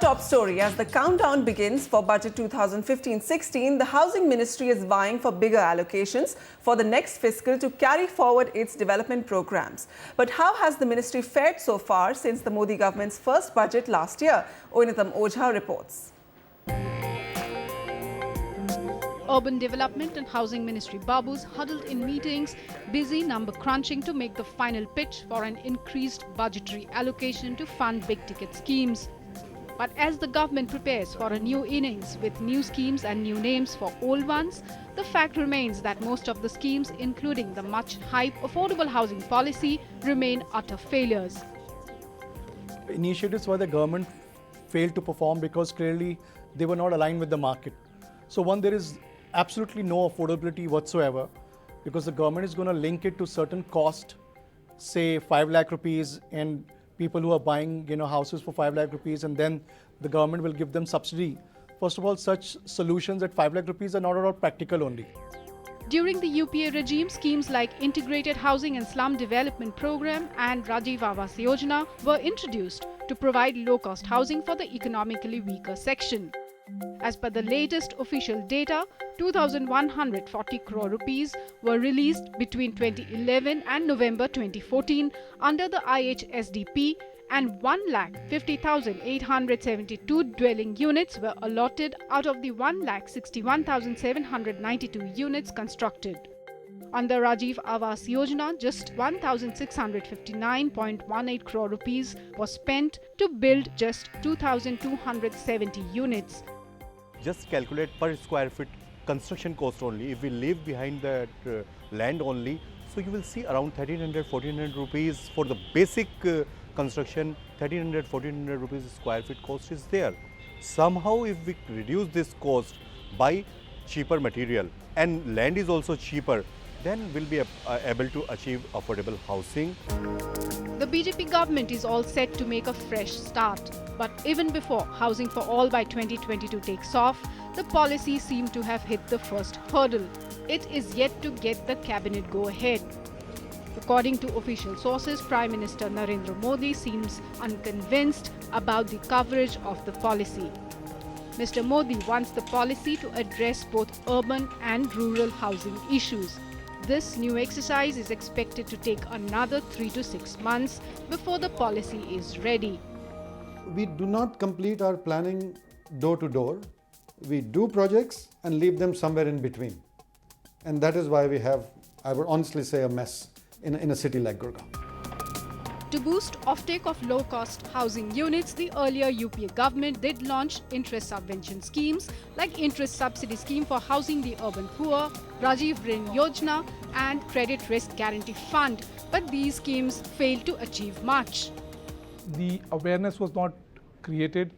top story. As the countdown begins for Budget 2015-16, the Housing Ministry is vying for bigger allocations for the next fiscal to carry forward its development programs. But how has the ministry fared so far since the Modi government's first budget last year? Oinitam Ojha reports. Urban Development and Housing Ministry Babus huddled in meetings, busy number crunching to make the final pitch for an increased budgetary allocation to fund big-ticket schemes. But as the government prepares for a new innings with new schemes and new names for old ones, the fact remains that most of the schemes, including the much-hyped affordable housing policy, remain utter failures. Initiatives by the government failed to perform because clearly they were not aligned with the market. So one, there is absolutely no affordability whatsoever because the government is going to link it to certain cost, say 5 lakh rupees, and people who are buying houses for 5 lakh rupees, and then the government will give them subsidy. First of all, such solutions at 5 lakh rupees are not at all practical only. During the UPA regime, schemes like Integrated Housing and Slum Development Program and Rajiv Awas Yojana were introduced to provide low-cost housing for the economically weaker section. As per the latest official data, 2,140 crore rupees were released between 2011 and November 2014 under the IHSDP, and 1,50,872 dwelling units were allotted out of the 1,61,792 units constructed. Under Rajiv Awas Yojana, just 1,659.18 crore rupees was spent to build just 2,270 units. Just calculate per square feet construction cost only. If we leave behind that land only, so you will see around 1,300-1,400 rupees for the basic construction. 1,300-1,400 rupees square feet cost is there. Somehow, if we reduce this cost by cheaper material and land is also cheaper, then we'll be able to achieve affordable housing. The BJP government is all set to make a fresh start. But even before Housing for All by 2022 takes off, the policy seemed to have hit the first hurdle. It is yet to get the cabinet go-ahead. According to official sources, Prime Minister Narendra Modi seems unconvinced about the coverage of the policy. Mr. Modi wants the policy to address both urban and rural housing issues. This new exercise is expected to take another 3 to 6 months before the policy is ready. We do not complete our planning door to door. We do projects and leave them somewhere in between. And that is why we have, I would honestly say, a mess in a city like Gurgaon. To boost offtake of low-cost housing units, the earlier UPA government did launch interest subvention schemes like Interest Subsidy Scheme for Housing the Urban Poor, Rajiv Rin Yojana and Credit Risk Guarantee Fund, but these schemes failed to achieve much. The awareness was not created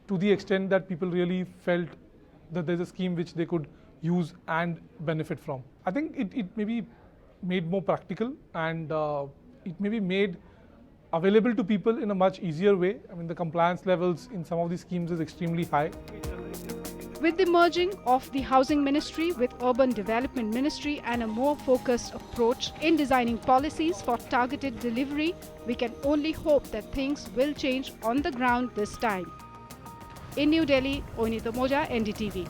to the extent that people really felt that there's a scheme which they could use and benefit from. I think it may be made more practical and it may be made available to people in a much easier way. I mean, the compliance levels in some of these schemes is extremely high. With the merging of the Housing Ministry with Urban Development Ministry and a more focused approach in designing policies for targeted delivery, we can only hope that things will change on the ground this time. In New Delhi, Oinitam Ojha, NDTV.